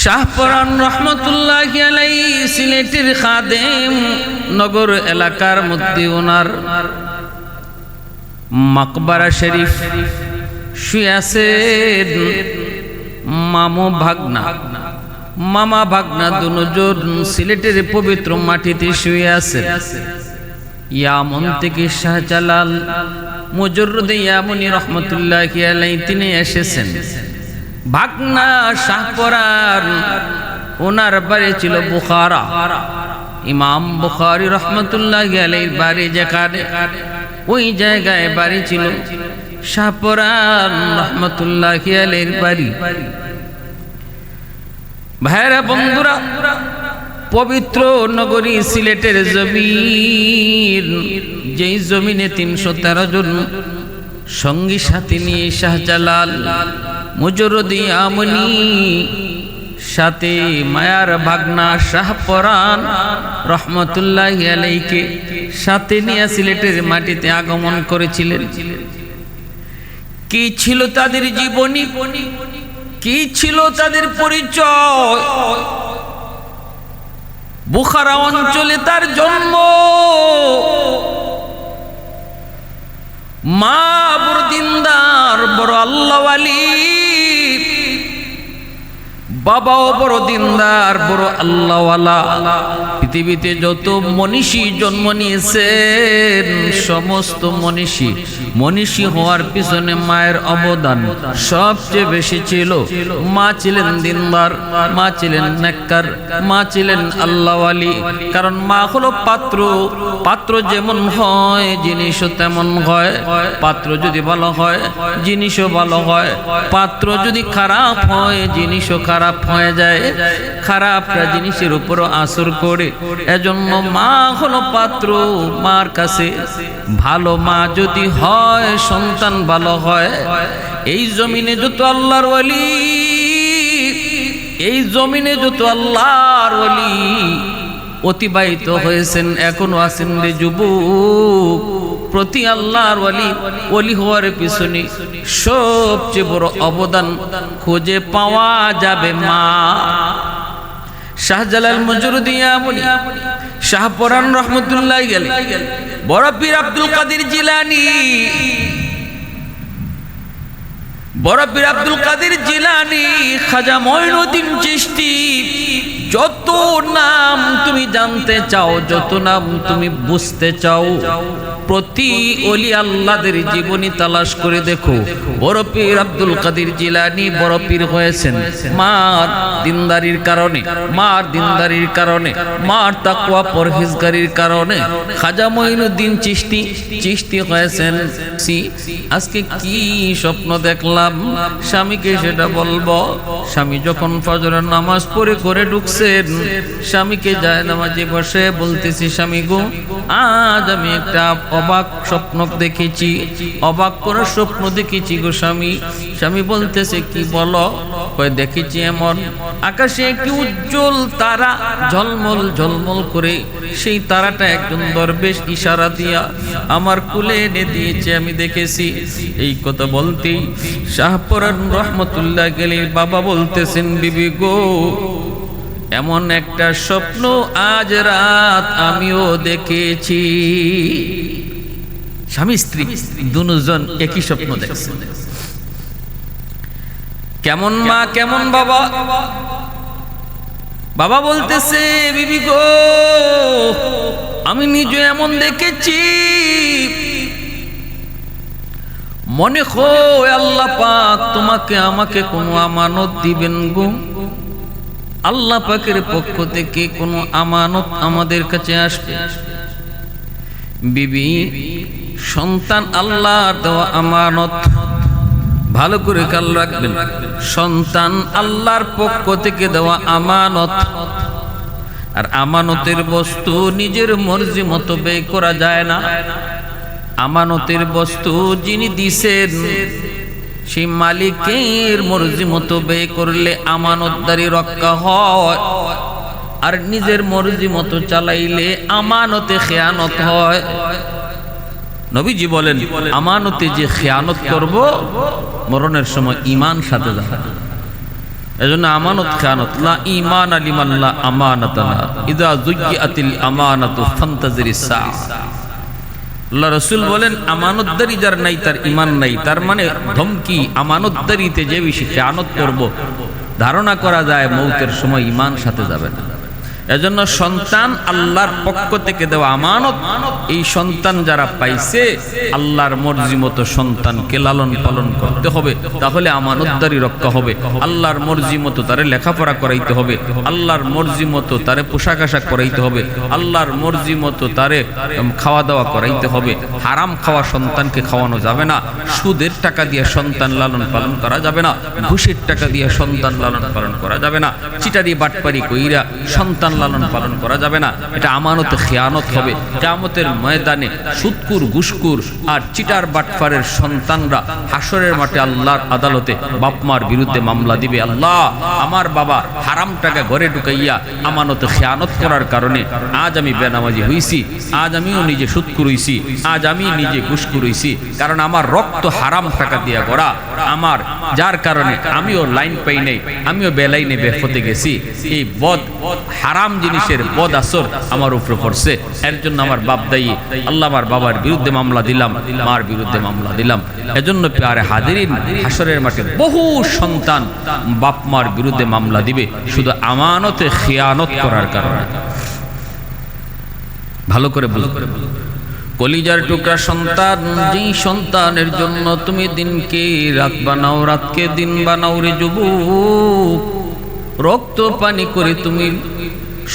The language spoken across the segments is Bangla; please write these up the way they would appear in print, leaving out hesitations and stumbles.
শাহপরান রহমতুল্লাহি আলাইহি সিলেটের খাদেম নগর এলাকার মধ্যে ওনার মাকবারা শরীফ শুয়ে আছেন। মামা ভাগনা দুজন সিলেটের পবিত্র মাটিতে শুয়ে আছেন। ইয়ামন থেকে শাহজালাল মুজররদ ইয়ামনি রহমতুল্লাহি আলাইহি তিনি এসেছেন। ভাগনা শাহপরান ওনার বাড়ি ছিল বুখারা। ইমাম বুখারী রহমতুল্লাহি আলাইহির বাড়ি যেখানে, ওই জায়গায় বাড়ি ছিল শাহপরান রহমতুল্লাহি আলাইহির বাড়ি। ভাইরা বন্ধুরা, পবিত্র নগরী সিলেটের জমিন, যেই জমিনে ৩১৩ জন সঙ্গী সাথী নিয়ে শাহজালাল মুজররদ ইয়ামনি সাথে মায়ার ভাগনা শাহপরান রহমতুল্লাহি আলাইহিকে সাথে নিয়ে সিলেটের মাটিতে আগমন করেছিলেন। কি ছিল তাদের জীবনী, কি ছিল তাদের পরিচয়? বুখারা অঞ্চলে তার জন্ম। মা বড় দিনদার, বড় আল্লাহওয়ালি, বাবাও বড় দিনদার, বড় আল্লাহওয়ালা। পৃথিবীতে যত মনীষী জন্ম নিয়েছেন, সমস্ত মনীষী হওয়ার পিছনে মায়ের অবদান সবচেয়ে বেশি ছিল। মা ছিলেন দিনদার, মা ছিলেন নেককার, মা ছিলেন আল্লাহওয়ালি। কারণ মা হলো পাত্র যেমন হয় জিনিসও তেমন হয়। পাত্র যদি ভালো হয় জিনিসও ভালো হয়, পাত্র যদি খারাপ হয় জিনিসও খারাপ হয়ে যায়। খারাপটা জিনিসের উপরও আসর করে। এজন্য মা হলো পাত্র। মার কাছে ভালো মা যদি হয়, সন্তান ভালো হয়। এই জমিনে যত আল্লাহর ওলি, এই জমিনে যত আল্লাহর ওলি অতিবাহিত হয়েছেন, এখনো আছেন রে যুবক, প্রতি আল্লাহর ওলি হওয়ার পিছনে সবচেয়ে বড় অবদান খুঁজে পাওয়া যাবে মা। শাহজালাল মুজররদ ইয়ামনি শাহপরান রহমতুল্লাহি আলাইহি, বড় পীর আব্দুল কাদের জিলানী, বড় পীর আব্দুল কাদের জিলানী, খাজা মঈনুদ্দিন চিশতি, যত নাম তুমি জানতে চাও, যত নাম তুমি বুঝতে চাও, প্রতি ওলি আল্লাহদের জীবনী তালাশ করে দেখো। বড় পীর আব্দুল কাদের জিলানী বড় পীর হয়েছেন মার দিনদারির কারণে, মার তাকওয়া পরহেজগারির কারণে। খাজা মঈনুদ্দিন চিশতি হয়েছেন। আজকে কি স্বপ্ন দেখলাম, স্বামীকে সেটা বলবো। স্বামী যখন ফজরের নামাজ পড়ে ঘরে ঢুকছেন, স্বামীকে যায় নামাজে বসে বলতেছি, স্বামী গো, আজ আমি একটা অবাক স্বপ্ন দেখেছি, অবাক করার স্বপ্ন দেখেছি গো স্বামী। স্বামী বলতেছে, কি বলো? কয়, দেখেছি এমন আকাশে একটি উজ্জ্বল তারা ঝলমল করে, সেই তারাটা একজন দরবেশ ইশারা দিয়া আমার কুলে এনে দিয়েছে, আমি দেখেছি। এই কথা বলতেই শাহপরান রহমতুল্লাহি আলাইহি বাবা বলতেছেন, বিবি গো, এমন একটা স্বপ্ন আজ রাত আমিও দেখেছি। স্বামী স্ত্রী দুজন একই স্বপ্ন দেখছেন। কেমন মা কেমন বাবা? বাবা বলতেছে, বিবি গো, আমি নিজে এমন দেখেছি, মনে হয় আল্লাহ পাক তোমাকে আমাকে কোনো আমানত দিবেন গো। আল্লাহ পাকের পক্ষ থেকে কোনো আমানত আমাদের কাছে আসবে। বিবি, সন্তান আল্লাহর দেওয়া আমানত, ভালো করে খেয়াল রাখবেন। সন্তান আল্লাহর পক্ষ থেকে দেওয়া আমানত। আর আমানতের বস্তু নিজের মর্জি মতো ব্যয় করা যায় না। আমানতের বস্তু যিনি দিছেন, সেই মালিকের মর্জি মতো ব্যয় করলে আমানতদারি রক্ষা হয়। আর নিজের মর্জি মতো চালাইলে আমানতে খেয়ানত হয়। নবীজি বলেন, আমানতে যে খেয়ানত করব, মরণের সময় ঈমান সাথে যাবে। এজন্য আমানত খেয়ানত, লা ঈমান লিমান লা আমানাতা লাহু, ইযা যুয়্যাতিল আমানাতু ফান্তাজিরিস সাআ। আল্লাহ রাসূল বলেন আমানতদারি যার নাই তার ঈমান নাই। তার মানে ধমকি, আমানতদারিতে যে বেশি খেয়ানত করব, ধারণা করা যায় মৌতের সময় ঈমান সাথে যাবে না। এজন্য সন্তান আল্লাহর পক্ষ থেকে দেওয়া আমানত। এই সন্তান যারা পাইছে, আল্লাহর মর্জি মতো সন্তানকে লালন পালন করতে হবে, তাহলে আমানতদারি রক্ষা হবে। আল্লাহর মর্জি মতো তারে লেখাপড়া করাইতে হবে, আল্লাহর মর্জি মতো তারে পোশাক আশাক করাইতে হবে, আল্লাহর মর্জি মতো তারে খাওয়া দাওয়া করাইতে হবে। হারাম খাওয়া সন্তানকে খাওয়ানো যাবে না, সুদের টাকা দিয়ে সন্তান লালন পালন করা যাবে না, ঘুষের টাকা দিয়ে সন্তান লালন পালন করা যাবে না, চিটারি বাটপারি কইরা সন্তান লালন পালন করা যাবে না। এটা আমানতে খেয়ানত হবে। কিয়ামতের ময়দানে সুদকুর, ঘুষকুর আর চিটার বাটফারের সন্তানরা হাসরের মাঠে আল্লাহর আদালতে বাপমার বিরুদ্ধে মামলা দিবে, আল্লাহ আমার বাবা হারাম টাকা ঘরে ঢুকাইয়া আমানতে খেয়ানত করার কারণে আজ আমি বেনামাজি হইছি, আজ আমিও নিজে সুদকুর হইছি, আজ আমি নিজে ঘুষকুর হইছি, কারণ আমার রক্ত হারাম টাকা দিয়া গড়া, আমার যার কারণে আমিও লাইন পাই নাই, আমিও বেলাইনে বেফতে গেছি। এই বদ হারাম জিনিসের বদ আসর আমার উপরে পড়ছে, এর জন্য আমার বাপ দায়ী। আল্লাহ আমার বাবার বিরুদ্ধে মামলা দিলাম, মার বিরুদ্ধে মামলা দিলাম। এজন্য প্যারে হাজিরিন, হাসরের মাঠে বহু সন্তান বাপ মার বিরুদ্ধে মামলা দিবে শুধু আমানতে খেয়ানত করার কারণে। ভালো করে বুঝবে, কলিজার টুকরা সন্তান, যেই সন্তানের জন্য তুমি দিনকে রাত বানাও, রাতকে দিন বানাও রে যুবক, রক্ত পানি করে তুমি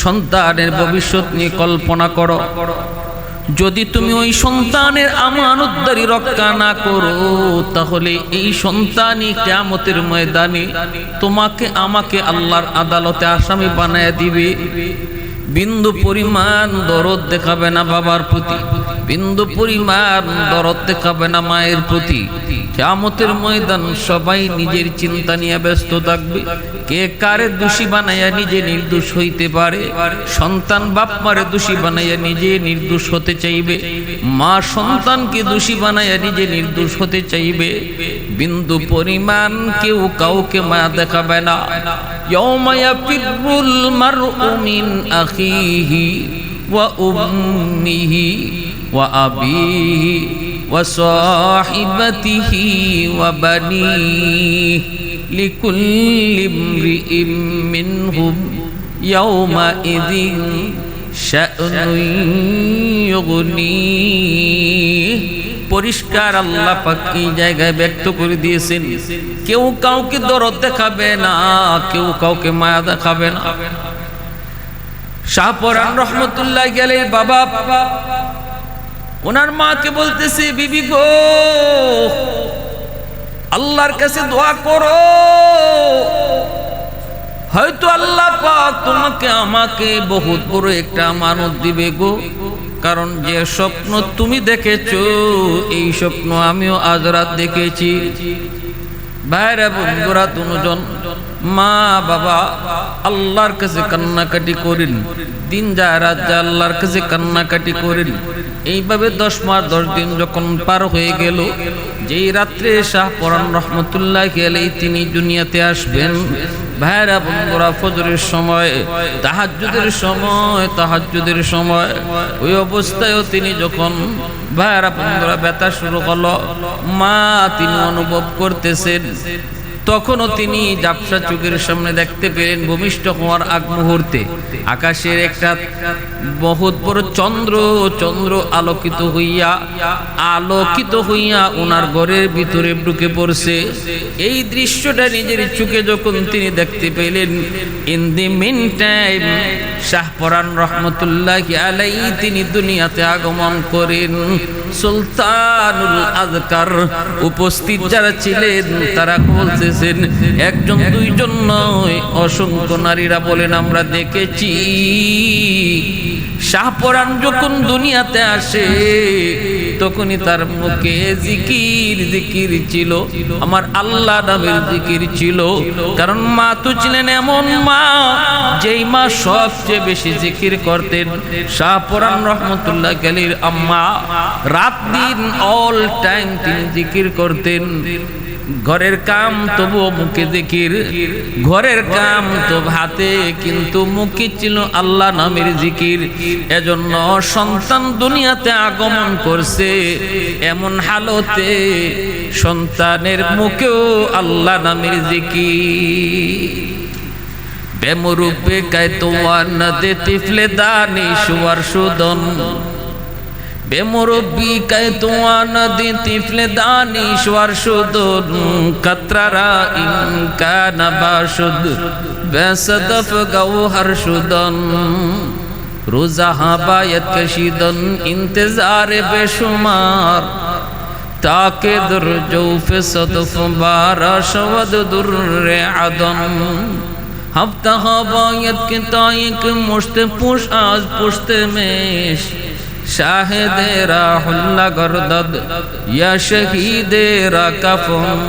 সন্তানের ভবিষ্যৎ নিয়ে কল্পনা করো। যদি তুমি ওই সন্তানের আমানতদারি রক্ষা না করো, তাহলে এই সন্তানই কিয়ামতের ময়দানে তোমাকে আমাকে আল্লাহর আদালতে আসামি বানায় দিবে। বিন্দু পরিমাণ দরদ দেখাবে না বাবার প্রতি, বিন্দু পরিমাণ দরদ দেখাবে না মায়ের প্রতি। কিয়ামতের ময়দান সবাই নিজের চিন্তা নিয়ে ব্যস্ত থাকবে, কে কারে দোষী বানাইয়া নিজে নির্দোষ হইতে পারে। সন্তান বাপ মারে দোষী বানাইয়া নিজে নির্দোষ হতে চাইবে, মা সন্তানকে দোষী বানাইয়া নিজে নির্দোষ হতে চাইবে। বিন্দু পরিমাণ কেউ কাউকে মায়া দেখাবে না। ইয়াউমা ইয়াফিরুল মারউ মিন আখিহি ওয়া উম্মিহি ওয়া আবিহি ওয়া সাহিবাতিহি ওয়া বানিহি লিকুল্লি ইমরিইম মিনহুম ইয়াউমাইযিন শা'নুন ইউগনিহি। পরিষ্কার আল্লাহ পাক এই জায়গায় ব্যক্ত করে দিয়েছেন, কেউ কাউকে দরদ দেখাবে না, কেউ কাউকে মায়া দেখাবে না। শাহপরান রহমতুল্লাহ আলাইহির বাবা ওনার মাকে বলতেছে, বিবি গো, আল্লাহর কাছে দোয়া করো, হয়তো আল্লাহ পাক তোমাকে আমাকে বহুত বড় একটা আমানত দিবে গো। কারণ যে স্বপ্ন তুমি দেখেছো, এই স্বপ্ন আমিও আজ রাত দেখেছি। ভাইরা বন্ধুরা, দুজন মা বাবা আল্লাহর কাছে কান্নাকাটি করেন, দিন যায় রাত যায় আল্লাহর কাছে কান্নাকাটি করেন। এইভাবে 10 মাস 10 দিন যখন পার হয়ে গেল, যেই রাত্রে শাহপরান রহমতুল্লাহ আলাইহি তিনি দুনিয়াতে আসবেন, ভাইরা বন্ধুরা, ফজরের সময়, তাহাজ্জুদের সময়, ওই অবস্থায়ও তিনি যখন ভাইরা বন্ধুরা ব্যথা শুরু হলো, মা তিনি অনুভব করতেছেন, তখনও তিনি জাপসা চোখের সামনে দেখতে পেলেন ভূমিষ্ঠ হওয়ার আগ মুহূর্তে আকাশের একটা বহুত বড় চন্দ্র আলোকিত হইয়া ওনার ঘরের ভিতরে ঢুকে পড়ছে। এই দৃশ্যটা নিজের চোখে যখন তিনি দেখতে পেলেন, in the meantime Shahparan রহমতুল্লাহি আলাইহি তিনি দুনিয়াতে আগমন করেন। সুলতানুল আযকার উপস্থিত যারা ছিলেন তারা বলতেছেন, একজন দুইজন নয়, অসংখ্য নারীরা বলেন আমরা দেখেছি শাহপরান যখন দুনিয়াতে আসে তখনই তার মুখে জিকির ছিল, আমার আল্লাহ নামের জিকির ছিল। কারণ মা তো ছিলেন এমন মা, যেই মা সবচেয়ে বেশি জিকির করতেন। শাহপরান রহমতুল্লাহ আলাইহির আম্মা রাত দিন অল টাইম তিনি জিকির করতেন। ঘরের কাম তবুও মুখে জিকির, ঘরের কাম তো হাতে, কিন্তু মুখে ছিল আল্লাহ নামের জিকির। এজন্য সন্তান দুনিয়াতে আগমন করছে এমন হালতে সন্তানের মুখেও আল্লাহ নামের জিকির। বেমরূপে কায়তোয়ান দে তিফলে দানিশওয়ার সুদন, বেমরব্বি কায়তোয়ান দে তিফলে দানিশওয়ার সুদন, কাতরারা ইনকানা বাশুদ বেসদফ গৌহর সুদন, রোজাহা বায়ত কশিদন ইন্তজার বেশুমার, তাকে দুর জৌফে সদফ বারা শবদ দুর্রে আদন। हफ्ता हवायत के तायक मुश्त पुश आज पुश्त मेश, शाहिदे राहुल्ला गर्दद या शहीदे रा कफन,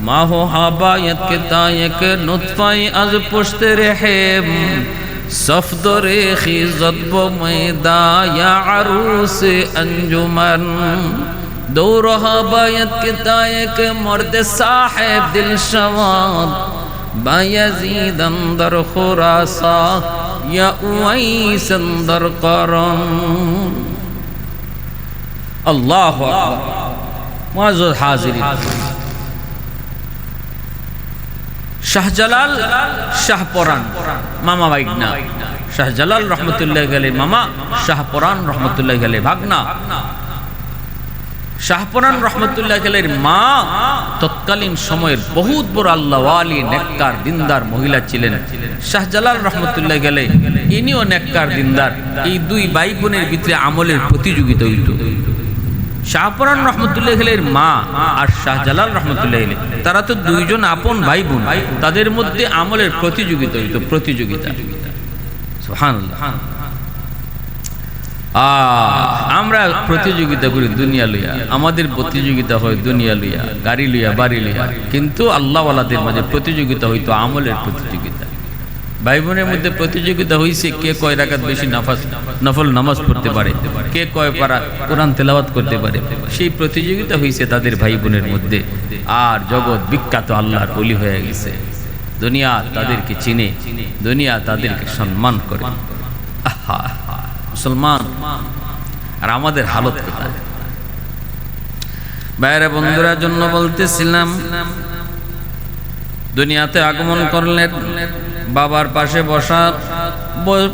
माहो हवायत के तायक नुत्फाई आज पुश्त रहेम, सफदरे खिजत बो मैदा या अरूस अंजुमन, दौर हवायत के तायक मर्द साहिब दिल शवाद, बायजीद अंदर खुरासा या उवैस अंदर करन। अल्लाह अकबर। मुअज़्ज़ज़ हाज़िरीन, শাহজালাল শাহপরান মামা ভাগনা, শাহজালাল রহমতুল্লাহ আলাইহি মামা, শাহপরান রহমতুল্লাহ আলাইহি ভাগনা। শাহপরান রহমতুল্লাহ আলাইহির মা তৎকালীন সময়ের বহুত বড় আল্লাহ ওয়ালি নেককার দিনদার মহিলা ছিলেন। শাহজালাল রহমতুল্লাহ আলাইহি ইনিও নেককার দিনদার। এই দুই ভাই বোনের ভিতরে আমলের প্রতিযোগিতা হইত। শাহপরান রহমতুল্লাহ আলাইহির মা আর শাহজালাল রহমতুল্লাহ আলাইহি তারা তো দুইজন আপন ভাই বোন, তাদের মধ্যে আমলের প্রতিযোগিতা হইত, প্রতিযোগিতা। সুবহানাল্লাহ। আমরা প্রতিযোগিতা করি দুনিয়া লইয়া, আমাদের প্রতিযোগিতা হয় দুনিয়া লইয়া, গাড়ি লইয়া, বাড়ি লইয়া, কিন্তু আল্লাহ ওয়ালাদের মাঝে প্রতিযোগিতা হইতো আমলের প্রতিযোগিতা। ভাই বোনের মধ্যে প্রতিযোগিতা হইছে কে কয় রাকাত বেশি নফল নামাজ পড়তে পারে, কে কয় পারা কোরআন তেলাওয়াত করতে পারে, সেই প্রতিযোগিতা হইছে তাদের ভাই বোনের মধ্যে। আর জগৎ বিখ্যাত আল্লাহর ওলি হয়ে গেছে, দুনিয়া তাদেরকে চিনে, দুনিয়া তাদেরকে সম্মান করে। আহা মুসলমান, আর আমাদের হালত কোথায়? বাইরে বন্ধুরা জন্য বলতেছিলাম, দুনিয়াতে আগমন করলেন, বাবার পাশে বসা,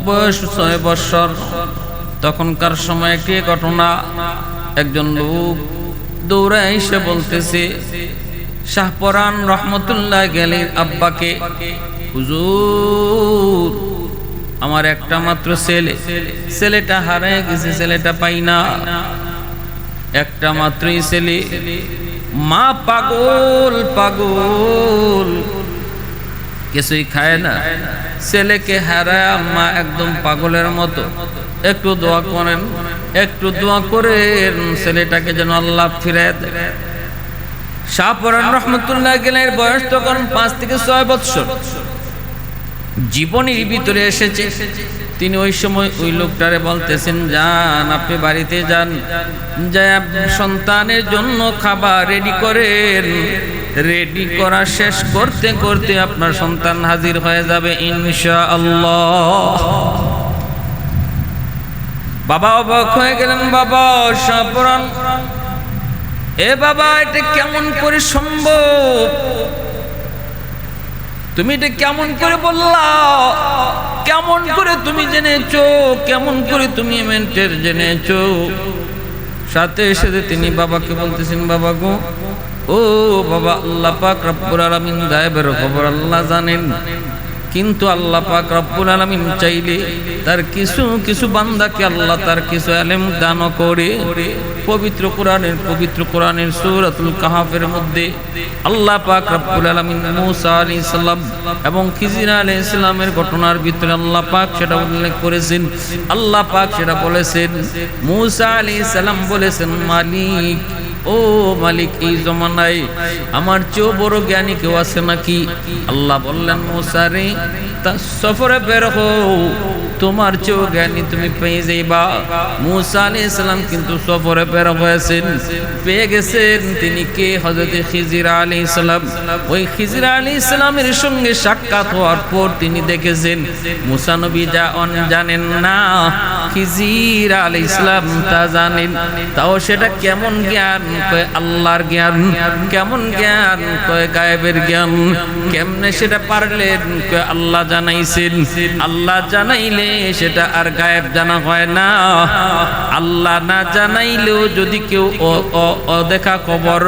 বয়স 6 বছর। তখনকার সময় একটি ঘটনা, একজন লোক দৌড়ে এসে বলতেছে শাহপরান রহমতুল্লাহ আলাইহির আব্বাকে, হুজুর আমার একটা মাত্র ছেলে, ছেলেটা হারিয়ে গেছে, ছেলেটা পাই না, একটা মাত্রই ছেলে, মা পাগল পাগল, কিছুই খায় না, ছেলেকে হারায় মা একদম পাগলের মতো, একটু দোয়া করেন, একটু দোয়া করেন ছেলেটাকে যেন আল্লাহ ফিরায় দেয়। শাহপরান রহমতুল্লাহ আলাইহির বয়স তখন 5 থেকে 6 বছর। জীবনের ভিতরে এসেছে, তিনি ওই সময় ওই লোকটারে বলতেছেন, যান আপনি বাড়িতে যান, যায় সন্তানের জন্য খাবার রেডি করেন, রেডি করা শেষ করতে করতে আপনার সন্তান হাজির হয়ে যাবে ইনশাআল্লাহ। বাবা অবাক হয়ে গেলেন, বাবা শাহপরান, এ বাবা এটা কেমন করে সম্ভব? তুমি এটা কেমন করে বললা? কেমন করে তুমি জেনেছো? কেমন করে তুমি মেন্টের জেনেছো? সাথে সাথে তিনি বাবাকে বলতেছেন, বাবা গো, ও বাবা, আল্লাহ পাক রব্বুল আলামিন গায়েবের খবর আল্লাহ জানেন, কিন্তু আল্লাহ পাক রব্বুল আলামিন চাইলে তার কিছু কিছু বান্দাকে আল্লাহ তার কিছু ইলম দান করে। পবিত্র কোরআনের সূরাতুল কাহফের মধ্যে আল্লাহ পাক রব্বুল আলামিন মূসা আলাইহিস সালাম এবং খিজির আলাইহিস সালামের ঘটনার ভিতরে আল্লাহ পাক সেটা উল্লেখ করেছেন। আল্লাহ পাক সেটা বলেছেন, মূসা আলাইহিস সালাম বলেছেন, মালিক, ও মালিক, এই জমানায় আমার চেয়েও বড় জ্ঞানী কেউ আছে নাকি? আল্লাহ বললেন, মূসা রে, তা সফরে বের হও, তোমার চেয়েও জ্ঞানী তুমি পেয়ে যাইবা। মূসা আলাইহিস সালাম কিন্তু সফরে বের হয়েছেন, পেয়ে গেছেন তিনি কে? হযরত খিজির আলাইহিস সালাম। ওই খিজির আলাইহিস সালামের সঙ্গে সাক্ষাৎ হওয়ার পর তিনি দেখেছেন মূসা নবী যা জানেন না, খিজির আলাইহিস সালাম তা জানেন। তাও সেটা কেমন জ্ঞান? কয় আল্লাহর জ্ঞান। কেমন জ্ঞান? কয় গায়েবের জ্ঞান। কেমনে সেটা পারলেন? কয় আল্লাহ জানাইছেন। আল্লাহ জানাইলে সেটা আর গায়েব জানা হয় না। আল্লাহ না জানাইলেও যদি কেউ অদেখা খবর,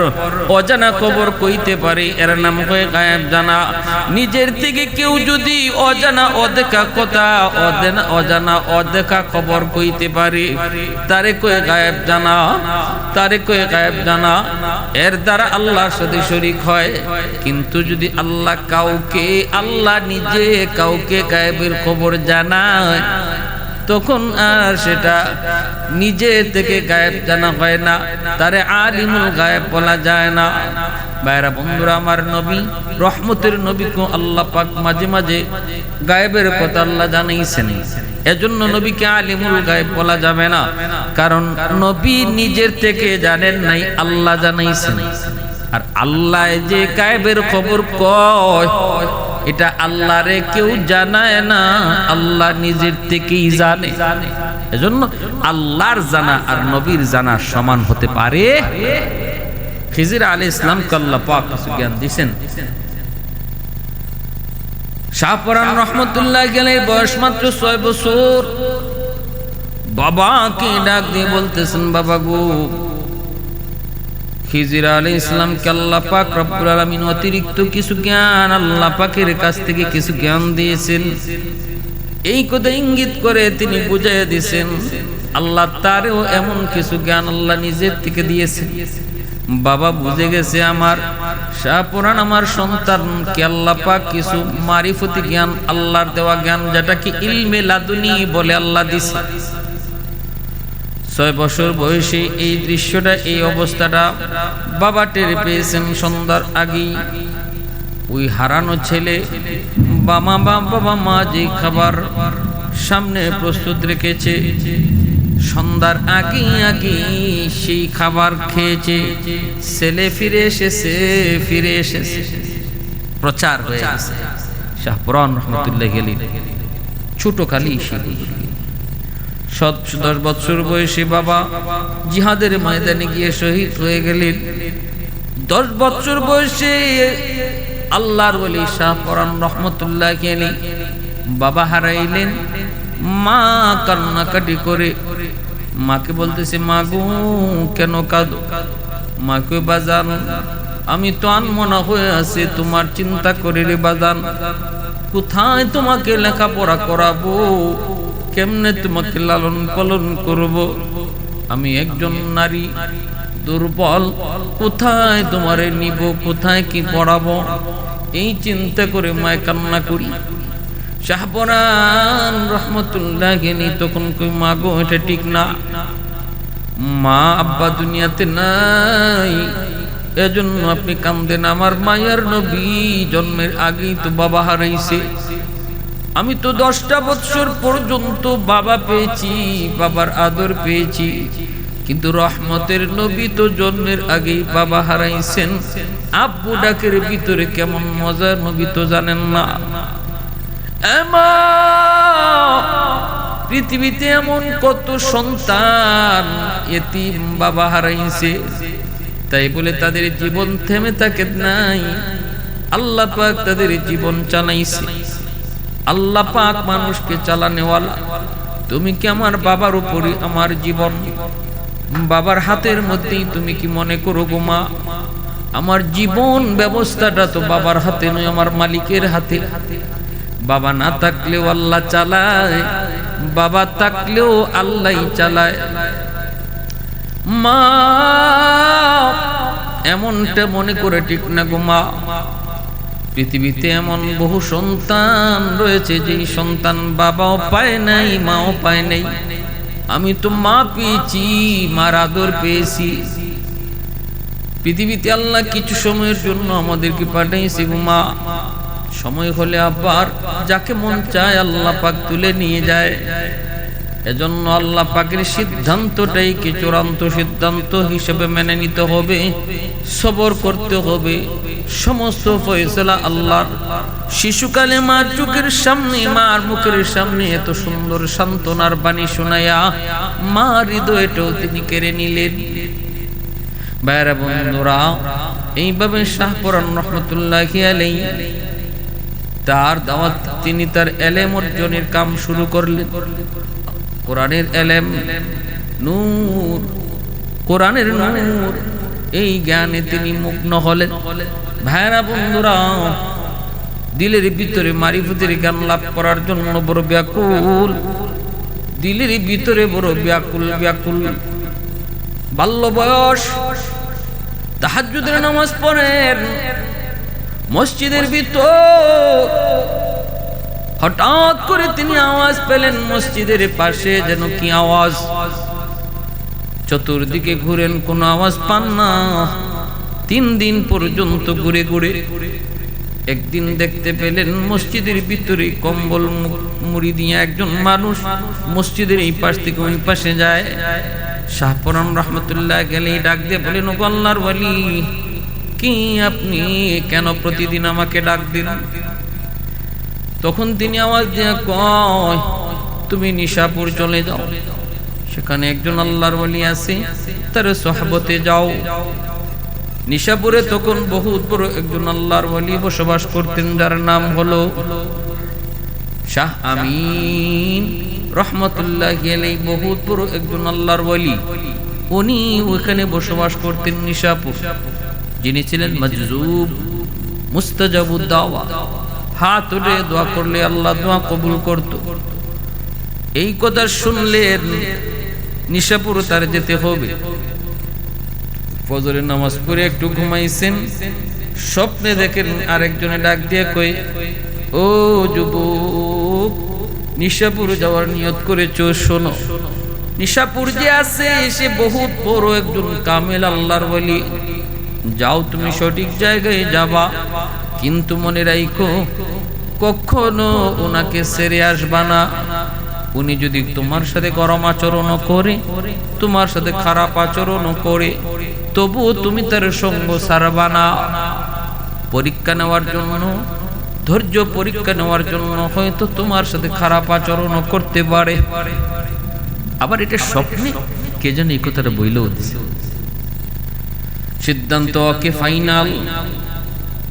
অজানা খবর কইতে পারে, এর নাম কয় গায়েব জানা। নিজের থেকে কেউ যদি অজানা অদেখা কথা, অজানা অদেখা খবর কইতে পারে, তারে কয় গায়েব জানা, তারে কয় গায়েব জানা। এর দ্বারা আল্লাহর সাথে শরীক হয়। কিন্তু যদি আল্লাহ কাউকে, আল্লাহ নিজে কাউকে গায়েবের খবর জানায়, তখন আর সেটা নিজে থেকে গায়েব জানা হয় না, তারে আলিমুল গায়েব বলা যায় না। ভাইরা বন্ধুরা, আমার নবী, রহমতের নবীকে আল্লাহ পাক মাঝে মাঝে গায়েবের কথা আল্লাহ জানাইছেন। এজন্য নবীকে আলিমুল গায়েব বলা যাবে না, কারণ নবী নিজের থেকে জানেন নাই, আল্লাহ জানাইছেন। আর আল্লাহ যে গায়েবের খবর কয়, এটা আল্লাহরে কেউ জানায় না, আল্লাহ নিজের থেকেই জানে। এজন্য আল্লাহর জানা আর নবীর জানা সমান হতে পারে? খিজির আলাইহিস সালামকে আল্লাহ পাক কিছু জ্ঞান দিয়েছেন। শাহপরান রহমতুল্লাহি আলাইহির বয়স মাত্র 6 বছর। বাবাকে ডাক দিয়ে বলতেছেন, বাবা গো। খিজির আলাইহিস সালামকে আল্লাহ পাক রব্বুল আলামিন অতিরিক্ত কিছু জ্ঞান আল্লাহ পাকের কাছ থেকে কিছু জ্ঞান দিয়েছেন। এই কথা ইঙ্গিত করে তিনি বুঝাইয়া দিয়েছেন আল্লাহ তারেও এমন কিছু জ্ঞান আল্লাহ নিজের থেকে দিয়েছেন। বাবা বুঝে গেছে আমার শাহপুরান, আমার সন্তানকে আল্লাহ পাক কিছু মারিফতি জ্ঞান, আল্লাহর দেওয়া জ্ঞান, যেটাকে ইলমে লাদুনি বলে আল্লাহ দিছে। 6 বছর বয়সে এই দৃশ্যটা, এই অবস্থাটা বাবা টের পেয়েছেন সন্ধ্যার আগেই। ওই হারানো ছেলে বাবা মা যে খাবার সামনে প্রস্তুত রেখেছে, সন্ধ্যার আগে আগে সেই খাবার খেয়েছে। ছেলে ফিরে এসেছে, প্রচার হয়ে গেছে। শাহপুরান রহমতুল্লাহি আলাইহি ছোট কালি 10 বছর বয়সে বাবা জিহাদের ময়দানে গিয়ে শহীদ হয়ে গেলেন। 10 বছর বয়সে আল্লাহর ওলি শাহপুরান রহমতুল্লাহি আলাইহি বাবা হারাইলেন। মা কান্নাকাটি করে মাকে বলতেছে, মা গো কেন কাঁদো? মা কই, বাজান আমি তো আনমনা হয়ে আছি, তোমার চিন্তা করে রে বাজান। কোথায় তোমাকে লেখাপড়া করাবো, কেমনে তোমাকে লালন পালন করব? আমি একজন নারী, দুর্বল, কোথায় তোমারে নিব, কোথায় কি পড়াবো? এই চিন্তা করে মায় কান্না করি। শাহপুরান রহমতুল্লাহি আলাইহি তখন কই, মা গো এটা ঠিক না, মা আব্বা দুনিয়াতে নাই, এজন্য আপনি কান্দেন। আমার মায়ের নবী জন্মের আগেই তো বাবা হারাইছে। আমি তো 10টা বছর পর্যন্ত বাবা পেয়েছি, বাবার আদর পেয়েছি, কিন্তু রহমতের নবী তো জন্মের আগেই বাবা হারাইছেন। আব্বু ডাকের ভিতরে কেমন মজা নবী তো জানেন না। পৃথিবীতে এমন কত সন্তান এতিম বাবা হারাইছে, তাই বলে তাদের জীবন থেমে থাকে নাই। আল্লাহ পাক তাদের জীবন চালাইছে। আল্লাহ পাক মানুষকে চালানেওয়ালা। তুমি কি আমার বাবার উপরে আমার জীবন বাবার হাতের মধ্যেই তুমি কি মনে করো গো মা? আমার জীবন ব্যবস্থাটা তো বাবার হাতে নয়, আমার মালিকের হাতে। বাবা না থাকলেও আল্লাহ চালায়, বাবা থাকলেও আল্লাহই চালায়। মা এমনটা মনে করে ঠিক না গো মা। পৃথিবীতে এমন বহু সন্তান রয়েছে যে সন্তান বাবাও পায় নাই, মাও পায় নাই। আমি তো মা পেয়েছি, মার আদর পেয়েছি। পৃথিবীতে আল্লাহ কিছু সময়ের জন্য আমাদেরকে পাঠাইছে গো মা, সময় হলে আবার যাকে মন চায় আল্লাহ পাক তুলে নিয়ে যায়। এজন্য আল্লাহ পাকের সিদ্ধান্তটাই কি চূড়ান্ত সিদ্ধান্ত হিসেবে মেনে নিতে হবে, সবর করতে হবে। সমস্ত ফয়সালা আল্লাহর। শিশুকালে মার চোখের সামনে, মার মুখের সামনে এত সুন্দর সান্ত্বনার বাণী শোনায়া মার হৃদয়টাও তিনি কেড়ে নিলেন। ভাইরা বন্ধুরা, এইভাবে শাহপরান রহমতুল্লাহি আলাইহি তার দাওয়াত, তিনি তার এলেম অর্জনের কাম শুরু করলেন। কোরআনের এলেম নূর, কোরআনের নূর, এই জ্ঞানে তিনি মগ্ন হলেন। ভাইরা বন্ধুরা, দিলের ভিতরে মারিফতের জ্ঞান লাভ করার জন্য বড় ব্যাকুল, দিলের ভিতরে বড় ব্যাকুল ব্যাকুল। বাল্য বয়স, তাহাজ্জুদের নামাজ পড়েন মসজিদের ভিতর। হঠাৎ করে তিনি আওয়াজ পেলেন মসজিদের পাশে যেন কি আওয়াজ। চতুর্দিকে ঘুরেন, কোনো আওয়াজ পান না। 3 দিন পর্যন্ত ঘুরে ঘুরে একদিন দেখতে পেলেন মসজিদের ভিতরে কম্বল মুড়ি দিয়ে একজন মানুষ মসজিদের এই পাশ থেকে ওই পাশে যায়। শাহপরান রহমতুল্লাহ গেলে ডাক দিয়ে বলেন, ও আল্লাহর ওয়ালি, কি আপনি কেন প্রতিদিন আমাকে ডাক দিন? তখন তিনি আওয়াজ দিয়ে কয়, তুমি নিশাপুর চলে যাও, সেখানে একজন আল্লাহর ওয়ালি আছে, তার সোহবতে যাও। নিশাপুরে তখন বহুত বড় একজন আল্লাহর ওয়ালি বসবাস করতেন, যার নাম হলো শাহ আমিন রহমতুল্লাহি আলাইহি। বহুত বড় একজন আল্লাহর ওয়ালি, উনি ওখানে বসবাস করতেন নিশাপুর। যিনি ছিলেন মাজজুব, মুস্তাজাবুদ দাওয়া, হাত উঠে দোয়া করলে আল্লাহ দোয়া কবুল করত। এই কথা শুনলেন নিশাপুর তার যেতে হবে। ফজরের নামাজ পড়ে একটু ঘুমাইছেন, স্বপ্নে দেখেন আরেকজনে ডাক দিয়ে কই, ও যুবক, নিশাপুর যাওয়ার নিয়ত করেছো, শোনো, নিশাপুর যে আছে সে বহুত বড় একজন কামেল আল্লাহর ওয়ালি। যাও, তুমি সঠিক জায়গায় যাবা, কিন্তু মনে রাখো কখনো ওনাকে ছেড়ে আসবা না। উনি যদি তোমার সাথে গরম আচরণ করে, তোমার সাথে খারাপ আচরণ করে, তবু তুমি তার সঙ্গ ছাড়বা না। পরীক্ষা নেওয়ার জন্য, ধৈর্য পরীক্ষা নেওয়ার জন্য হয়তো তোমার সাথে খারাপ আচরণ করতে পারে। আবার এটা স্বপ্নে কে যেন এই কথাটা বইলেও দিছে। সিদ্ধান্ত ওকে ফাইনাল,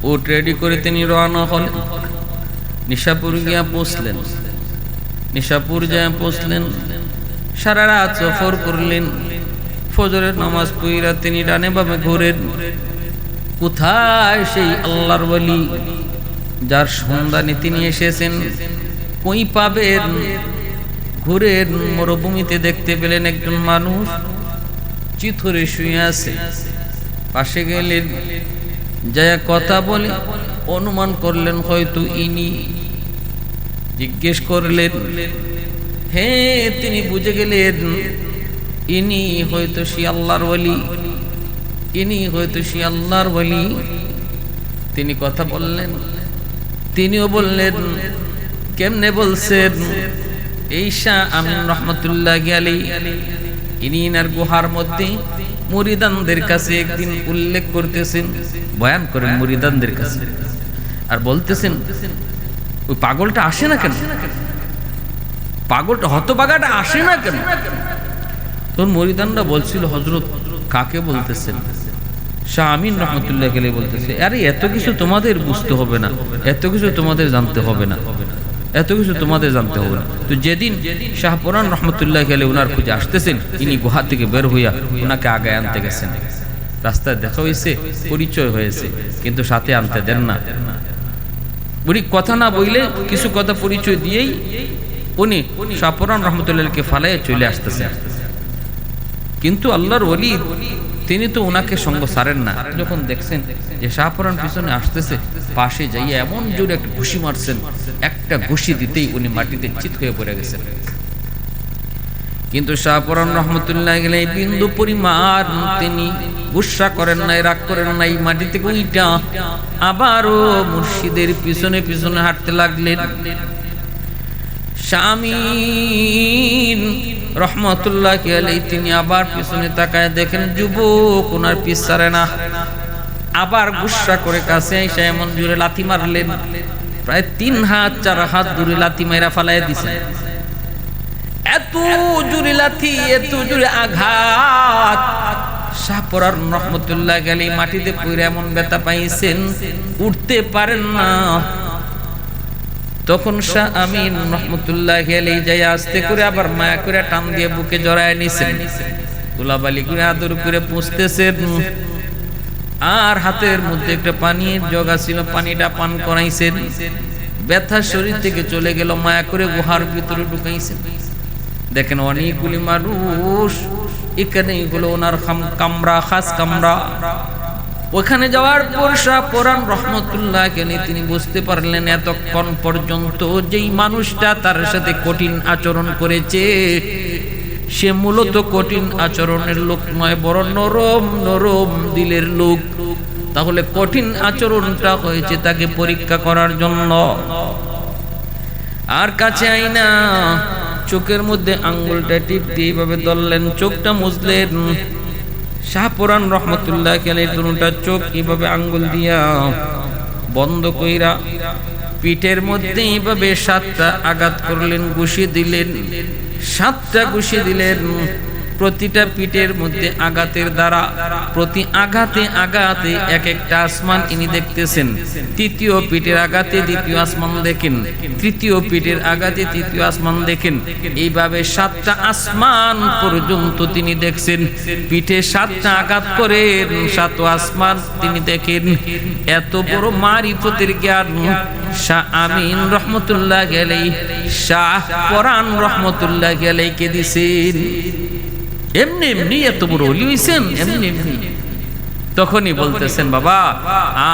ও রেডি করে তিনি রওনা হলেন। নিশাপুর গিয়া পৌঁছলেন। নিশাপুর যায় পৌঁছলেন, সারা রাত সফর করলেন। ফজরের নামাজ পড়িয়া তিনি ডানে বামে ঘুরেন। কোথায় সেই আল্লাহর ওয়ালি যার সন্ধানে তিনি এসেছেন, কই পাবেন? ঘুরেন, মরুভূমিতে দেখতে পেলেন একজন মানুষ চিথরে শুয়ে আছে। পাশে গেলেন, যায় কথা বলে অনুমান করলেন হয়তো ইনি। জিজ্ঞেস করলেন, হ্যাঁ, তিনি বুঝে গেলেন ইনি হয়তো সে আল্লাহর ওয়ালি, ইনি হয়তো সে আল্লাহর ওয়ালি। তিনি কথা বললেন, তিনিও বললেন, কেমনে বলছেন? এই শাহ আমিন রহমতুল্লাহি আলাইহি, ইনি ইনার গুহার মধ্যে মুরিদানদের কাছে একদিন উল্লেখ করতেছেন, বয়ান করেন মুরিদানদের কাছে, আর বলতেছেন ওই পাগলটা আসে না কেন, পাগলটা হতভাগাটা আসে না কেন? তোর মুরিদানরা বলছিল, হযরত কাকে বলতেছেন? শাহ আমিন রহমতুল্লাহি আলাইহি বলতেছে, আরে এত কিছু তোমাদের বুঝতে হবে না, এত কিছু তোমাদের জানতে হবে না, এত কিছু তোমাদের জানতে হবে না। তো যেদিন শাহপরান রহমতুল্লাহি আলাইহি ওনার খুঁজে আসতেছেন, ইনি গুহা থেকে বের হইয়া ওনাকে আগে আনতে গেছেন। রাস্তায় দেখা হয়েছে, পরিচয় হয়েছে, কিন্তু সাথে আনতে দেন না। উনি কথা না বইলে কিছু কথা পরিচয় দিয়েই উনি শাহপরান রহমতুল্লাহিকে ফালাইয়া চলে আসতেছেন। কিন্তু আল্লাহর ওয়ালি তিনি তো ওনাকে সঙ্গ ছাড়েন না। যখন দেখছেন যে শাহপরান পিছনে আসতেছে, পাশে যাইয়া এমন জোরে একটা ঘুষি মারছেন, একটা ঘুষি দিতেই উনি মাটিতে চিত হয়ে পড়ে গেছেন। কিন্তু শাহপরান রহমতুল্লাহ আলাইহি বিন্দু পরিমাণ তিনি গুসা করেন নাই, রাগ করেন নাই। মাটি থেকে উইটা আবারও মুর্শিদের পিছনে পিছনে হাঁটতে লাগলেন। শামিন রহমতুল্লাহ আলাইহি তিনি আবার পিছনে তাকায় দেখেন যুবক ওনার পিছ ছাড়ে না। আবার গুসা করে কাছে এসে এমন জোরে লাথি মারলেন, প্রায় 3 হাত 4 হাত দূরে লাথি মাইরা ফালাইয়া দিছেন। এত জোরে লাথি, এত জোরে আঘাত, শাহপরান রহমতুল্লাহ আলাইহি মাটিতে পড়ে এমন ব্যথা পাইছেন, উঠতে পারেন না। তখন শাহ আমিন রহমতুল্লাহ আলাইহি যাই আস্তে করে আবার মায়া করে টান দিয়ে বুকে জড়ায় নিছেন, গোলাবালি করে আদর করে পুষতেছেন। আর হাতের মধ্যে একটা পানির জগ ছিল, পানিটা পান করাইছেন। ব্যথা শরীর থেকে চলে গেল, মায়া করে গুহার ভিতরে ঢুকাইছেন। দেখেন অনেকগুলি মানুষ, এখানে হলো ওনার কামরা, খাস কামরা। ওখানে যাওয়ার পর শাহপরান রহমতুল্লাহ আলাইহি তিনি বুঝতে পারলেন এতক্ষণ পর্যন্ত যেই মানুষটা তার সাথে কঠিন আচরণ করেছে সে মূলত কঠিন আচরণের লোক নয়, বড় নরম নরম দিলের লোক। তাহলে কঠিন আচরণটা হয়েছে তাকে পরীক্ষা করার জন্য। আর কাছে আইনা চোখের মধ্যে আঙ্গুলটা টিপ দিয়ে এইভাবে ধরলেন, চোখটা মুছলেন। শাহপরান রহমতুল্লাহ আলাইহি দুটা চোখ এইভাবে আঙ্গুল দিয়া বন্ধ কইরা পিঠের মধ্যে এইভাবে 7টা আঘাত করলেন, ঘুষি দিলেন। 7টা ঘুষি দিলেন। প্রতিটা পিঠের মধ্যে আঘাতের দ্বারা প্রতি আঘাতে আঘাতে এক একটা আসমান ইনি দেখতেছেন। তৃতীয় পিঠের আঘাতে দ্বিতীয় আসমান দেখেন, তৃতীয় পিঠের আঘাতে তৃতীয় আসমান দেখেন। এইভাবে 7টা আসমান পর্যন্ত তিনি দেখছেন। পিঠে 7টা আঘাত করে 7 আসমান তিনি দেখেন। এত বড় মারিফতের জ্ঞান শাহ আমিন রহমতুল্লাহ আলাইহি শাহপরান রহমতুল্লাহ আলাইহি কে দিছেন। এমনি এমনি এত বড় ওলি হইছেন, এমনি এমনি। তখনই বলতেছেন বাবা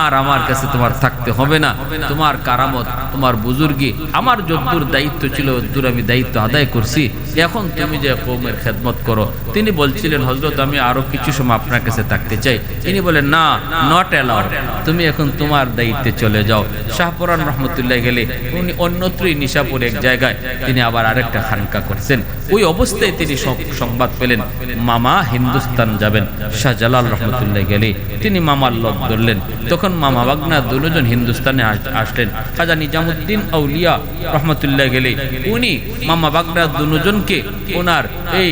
আর আমার কাছে তোমার থাকতে হবে না, তোমার কারামত তোমার বুজুর্গি আমার যদ্দূর দায়িত্ব ছিল যদ্দূর আমি দায়িত্ব আদায় করছি, এখন তুমি যে কওমের খেদমত করো। তিনি বলছিলেন হযরত আমি আরো কিছু সময় আপনার কাছে থাকতে চাই। তিনি বলেন না, নট অ্যালাউড, তুমি এখন তোমার দায়িত্বে চলে যাও। শাহপরান রহমতুল্লাহ গেলে উনি অন্যত্রই নিশাপুর এক জায়গায় তিনি আবার আরেকটা খানকা করছেন। ওই অবস্থায় তিনি সংবাদ পেলেন মামা হিন্দুস্তান যাবেন। শাহজালাল রহমতুল্লাহ গেলে তিনি মামার লোক ধরলেন। তখন মামা বাগনা দুজন হিন্দুস্তানে আসলেন। খাজা নিজামুদ্দিন আউলিয়া রহমতুল্লাহ গেলে উনি মামা বাগনা দুজনকে ওনার এই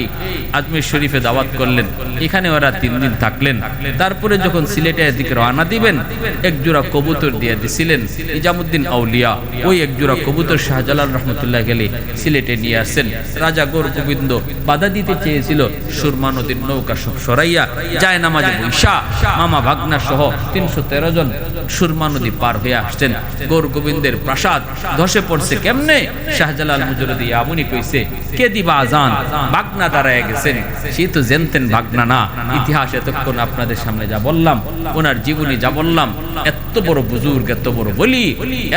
আজমির শরীফে দাওয়াত করলেন। এখানে ওরা 3 দিন থাকলেন। তারপরে যখন সিলেটের দিকে রওনা দিবেন এক জোড়া কবুতর দিয়ে দিছিলেন নিজামুদ্দিন আউলিয়া। ওই এক জোড়া কবুতর শাহজালাল রহমতুল্লাহ গেলে সিলেটে নিয়ে আসেন। রাজা গৌর গোবিন্দ বাধা দিতে চেয়েছিল, সুরমা নদীর নৌকা সব সরাইয়া যায় নামাজে বৈশা মামা ভাগনা সহ 313 জন সুরমা নদী পার হয়ে আসছেন। গৌর গোবিন্দের প্রাসাদ ধসে পড়ছে কেমনে? শাহজালাল মুজরদি আমুনি কইছে কে দিবা আজান, ভাগনা দাঁড়ায় গেছেন। সে তো জানতেন ভাগনা না। ইতিহাস এতক্ষণ আপনাদের সামনে যা বললাম, ওনার জীবনী যা বললাম, এত বড় বুজুর্গ, এত বড় বলি,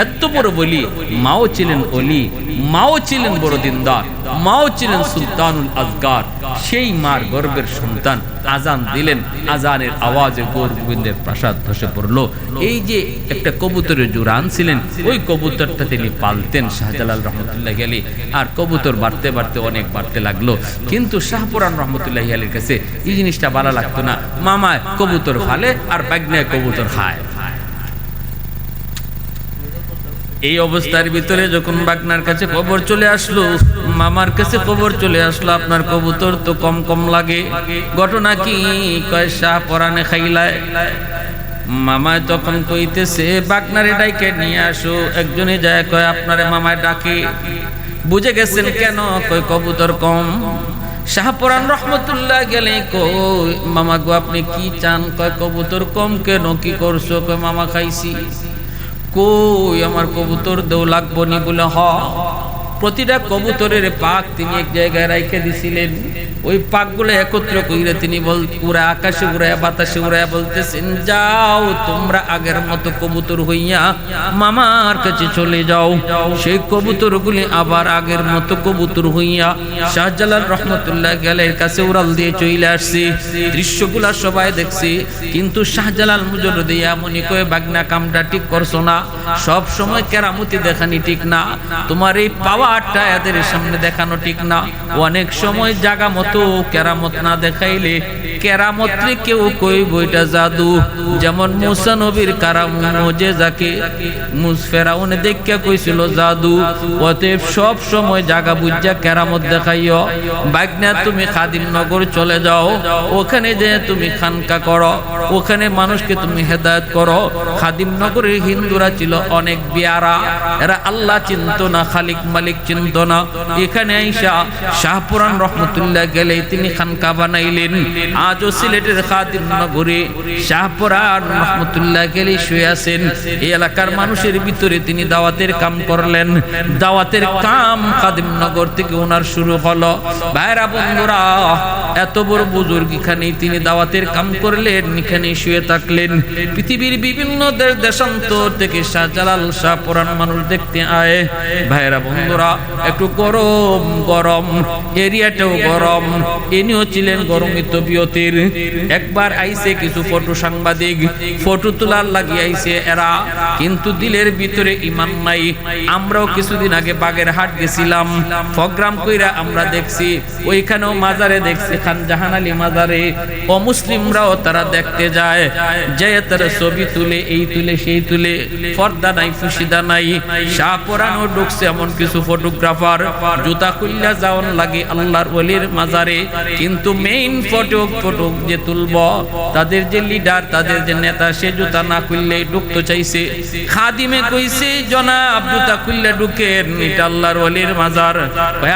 এত বড় বলি। মাও ছিলেন অলি, মাও ছিলেন বড় দিনদার, মাও ছিলেন সুলতানুল আজগার। সেই মার গর্বের সন্তান আজান দিলেন, আজানের আওয়াজে গৌর গোবিন্দের প্রাসাদ ধসে পড়লো। এই যে একটা কবুতরের জোড়া আনছিলেন, ওই কবুতরটা তিনি পালতেন শাহজালাল রহমতুল্লাহ আলাইহি। আর কবুতর বাড়তে বাড়তে অনেক বাড়তে লাগলো। কিন্তু শাহপরান রহমতুল্লাহ আলাইহির কাছে এই জিনিসটা ভালো লাগতো না। মামায় কবুতর ফালে আর বাগনায় কবুতর খায়। এই অবস্থার ভিতরে যখন বাগনার কাছে খবর চলে আসলো, মামার কাছে খবর চলে আসলো আপনার কবুতর তো কম কম লাগে, ঘটনা কি? কয় শাহপরানে খাইলায়। মামায় তখন কইতেছে বাগনারে ডাইকে নিয়ে আসো। একজনে যায় কয় আপনারে মামায় ডাকে। বুঝে গেছেন কেন? কয় কবুতর কম। শাহপরান রহমতুল্লাহ গেলে কই মামা গো আপনি কি চান? কয় কবুতর কম কেন, কি করছো? কয় মামা খাইছি। কই আমার কবুতর দেও লাগবো নি? বলে হ। প্রতিটা কবুতরের পাক তিনি এক জায়গায় রাইখে দিছিলেন। ওই পাকগুলো একত্র কইরে তিনি পুরা আকাশে উড়াইয়া বাতাসে উড়াইয়া বলতেছেন, যাও তোমরা আগের মতো কবুতর হইয়া মামার কাছে চলে যাও। সেই কবুতরগুলি আবার আগের মতো কবুতর হইয়া শাহজালাল রহমতুল্লাহ আলাইহির কাছে উড়াল দিয়ে চলে আসছে। দৃশ্যগুলা সবাই দেখছে, কিন্তু শাহজালাল মুজররদি এমনই কয়ে, বাগনা কামটা ঠিক করছো না, সব সময় কেরামতি দেখানি ঠিক না, তোমার এই পাওয়ারটা এদের সামনে দেখানো ঠিক না। অনেক সময় জাগা মতো কেরামত না দেখাইলে কেরামতরে কেউ কইব এটা জাদু। যেমন মুসা নবীর মুজেজাকে ফেরাউন দেখে কইছিল জাদু। অতএব সব সময় জাগা বুঝা কেরামত দেখাইও। বাগনা তুমি খাদিমনগর চলে যাও, ওখানে যে তুমি খানকা করো, ওখানে মানুষকে তুমি হেদায়েত করো। খাদিমনগরের হিন্দুরা ছিল অনেক বিয়ারা, এরা আল্লাহ চিনত না, খালিক মালিক চিনত না। এখানে আইসা শাহপুরান রহমতুল্লাহ গেলে তিনি খানকা বানাইলেন। আজও সিলেটের খাদিমনগরে শাহপুরান রহমতুল্লাহ গেলে শুয়ে আছেন। এই এলাকার মানুষের ভিতরে তিনি দাওয়াতের কাম করলেন। দাওয়াতের কাম খাদিমনগর থেকে ওনার শুরু হলো। ভাইরা বন্ধুরা, এত বড় বুজুর্গ এখানে তিনি দাওয়াতের কাম করলেন, এখানে শুয়ে থাকলেন। পৃথিবীর বিভিন্ন দেশান্তর থেকে শাহজালাল শাহপুরান মানুষ দেখতে আয়। ভাইরা বন্ধুরা, একটু গরম গরম, এরিয়াটাও গরম, ইনিও ছিলেন গরমিত তবিয়তের। একবার আইছে কিছু ফটো সাংবাদিক, ফটো তোলার লাগিয়ে আইছে এরা, কিন্তু দিলের ভিতরে ঈমান নাই। আমরাও কিছুদিন আগে বাগেরহাট গেছিলাম, প্রোগ্রাম কইরা আমরা দেখছি, ওইখানেও মাজারে দেখছি, খান জাহান আলী মাজারে অমুসলিমরাও তারা দেখতে যায়, যে তারা ছবি তুলে, এই তুলে সেই তুলে, পর্দা নাই ফুসিদা নাই। শাহপুরানও ঢুকছে এমন কিছু ফটোগ্রাফার, জুতা খুললা যাওন লাগে আল্লাহর ওলির মাজারে, কিন্তু মেইন ফটো যে তুলব, তাদের যে লিডার, তাদের যে নেতা, সে জুতা না খুললে ঢুকতে চাইছে। খাদিমে কইছে, জনাব জুতা খুললে ঢুকেন, এটা আল্লাহর ওলির মাজার।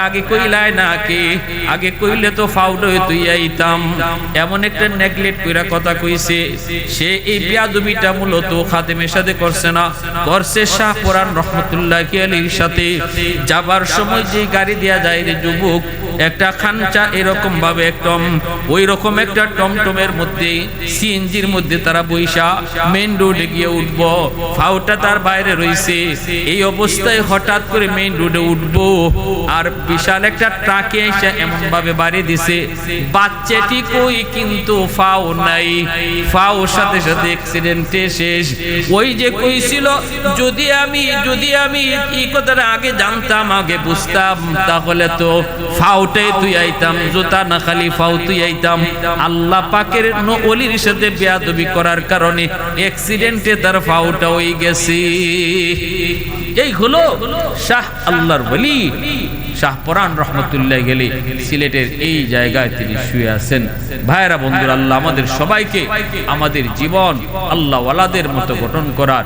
আগে কইলায় না কি, আগে কইলে তো ফাউড তুই আইতাম। এমন একটা নেগলেক্ট কইরা কথা কইছে। সে এই বিয়াদবিটা মূলত খাদিমের সাথে করছে না, করছে শাহপুরান রহমতুল্লাহ আলাইহির সাথে। যাবার সময় যে গাড়ি দেয়া যায় রে যুবক, একটা খানচা এরকম ভাবে একদম ওই রকম একটা টমটমের মধ্যে, সিএনজির মধ্যে তারা বইসা মেইন রোডে গিয়ে উঠবো, ফাউটা তার বাইরে রইছে। এই অবস্থায় হঠাৎ করে মেইন রোডে উঠবো, আর বিশাল একটা ট্রাকে এসে এমন ভাবে বাড়ি দিছে, বাচ্চাটি কই কিন্তু ফাও নাই, ফাও সাথে সাথে অ্যাক্সিডেন্টে শেষ। ওই যে কইছিল, যদি আমি এই কথাটা আগে জানতাম, আগে বুঝতাম, তাহলে তো ফাউটাই তুই আইতাম, জুতা না খালি ফাউ তুই আইতাম। আল্লাহ পাকের ওলির সাথে বেয়াদবি করার কারণে অ্যাক্সিডেন্টে তার ফাউটা হয়ে গেছে। এই হলো শাহ আল্লাহর ওলি শাহপুরান রহমতুল্লাহ গেলে সিলেটের এই জায়গায় তিনি শুয়ে আছেন। ভাইরা বন্ধুরা, আল্লাহ আমাদের সবাইকে আমাদের জীবন আল্লাহ ওয়ালাদের মতো গঠন করার